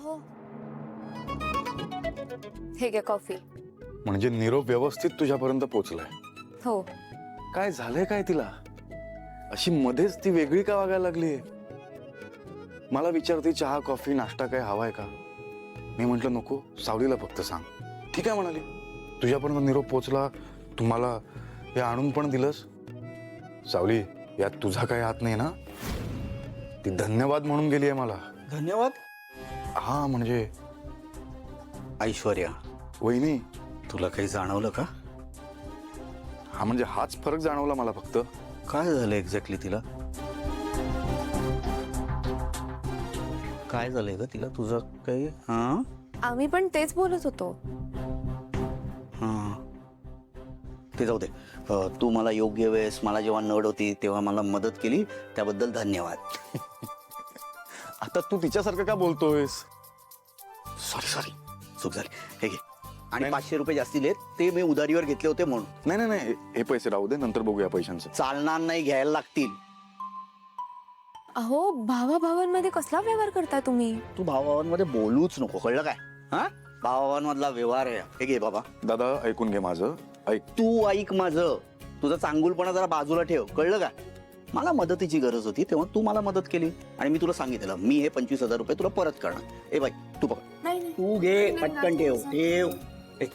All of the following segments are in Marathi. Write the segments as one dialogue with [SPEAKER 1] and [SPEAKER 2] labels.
[SPEAKER 1] अहो, हे घ्या कॉफी.
[SPEAKER 2] म्हणजे निरोप व्यवस्थित तुझ्यापर्यंत पोहोचलाय.
[SPEAKER 1] हो.
[SPEAKER 2] काय झालंय काय तिला? अशी मध्येच ती वेगळी का वागायला लागली? मला विचारते चहा कॉफी नाश्ता काय हवाय का? मी म्हंटल नको, सावलीला फक्त सांग. ठीक आहे म्हणाली. तुझ्यापर्यंत निरोप पोहोचला, तुम्हाला हे आणून पण दिलंस. सावली, यात तुझा काही हात नाही ना? ती धन्यवाद म्हणून गेली आहे मला.
[SPEAKER 3] धन्यवाद.
[SPEAKER 2] हा म्हणजे
[SPEAKER 3] ऐश्वर्या,
[SPEAKER 2] वहिनी,
[SPEAKER 3] तुला काही जाणवलं का?
[SPEAKER 2] हा म्हणजे हाच फरक जाणवला मला फक्त.
[SPEAKER 3] काय झालं एक्झॅक्टली तिला? काय झालंय का तिला तुझं काही? हा
[SPEAKER 1] आम्ही पण तेच बोलत होतो.
[SPEAKER 3] हा, ते जाऊ दे. तू मला योग्य वेळेस, मला जेव्हा नड होती तेव्हा मला मदत केली, त्याबद्दल धन्यवाद.
[SPEAKER 2] आता तू तिच्यासारखं का बोलतोयस?
[SPEAKER 3] सॉरी सॉरी, चूक झाली. हे घे. आणि
[SPEAKER 2] नाही.
[SPEAKER 3] 500 रुपये जास्ती लेत, ते मी उधारीवर घेतले होते म्हणून.
[SPEAKER 2] नाही नाही नाही, हे पैसे राहू दे, नंतर बघूया पैशांचं.
[SPEAKER 3] चालणार नाही, घ्यायला लागतील.
[SPEAKER 1] अहो, भावाभावांमध्ये कसला व्यवहार करता तुम्ही?
[SPEAKER 3] तू भावाभावांमध्ये बोलूच नको, कळलं काय? हा, भावाभावांमधला व्यवहार आहे. हे घे बाबा.
[SPEAKER 2] दादा ऐकून घे माझं, ऐक.
[SPEAKER 3] तू ऐक माझं. तुझा चांगुलपणा जरा बाजूला ठेव, कळलं का? मला मदतीची गरज होती तेव्हा तू मला मदत केली आणि मी तुला सांगितलं मी हे 25,000 रुपये तुला परत करणार. ए बाई, तू बघ,
[SPEAKER 1] नाही नाही.
[SPEAKER 3] तू घे, पटकन ठेव ठेव. ए,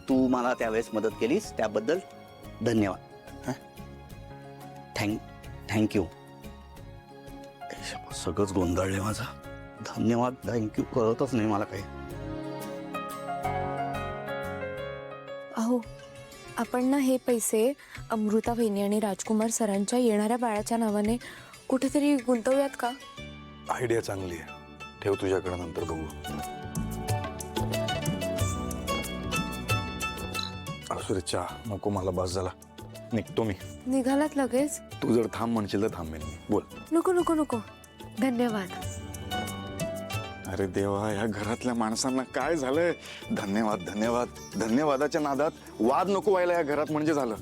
[SPEAKER 3] तू मला त्यावेळेस मदत केलीस त्याबद्दल धन्यवाद. थँक्यू. सगळंच गोंधळले माझा. धन्यवाद थँक्यू कळतच नाही मला काही.
[SPEAKER 1] अहो, आपण ना हे पैसे अमृता वहिनी आणि राजकुमार सरांच्या येणाऱ्या बाळाच्या नावाने कुठेतरी गुंतवूयात का?
[SPEAKER 2] आयडिया चांगली आहे. ठेव तुझ्याकडे, नंतर बघू. असू दे, चहा नको मला, बस झाला. निघतो मी.
[SPEAKER 1] निघालात लगेच?
[SPEAKER 2] तू जर थांब म्हणशील तर थांबेन मी. बोल.
[SPEAKER 1] नको नको नको, धन्यवाद.
[SPEAKER 2] अरे देवा, या घरातल्या माणसांना काय झालंय? धन्यवाद धन्यवाद धन्यवादाच्या नादात वाद नको व्हायला या घरात म्हणजे झालं.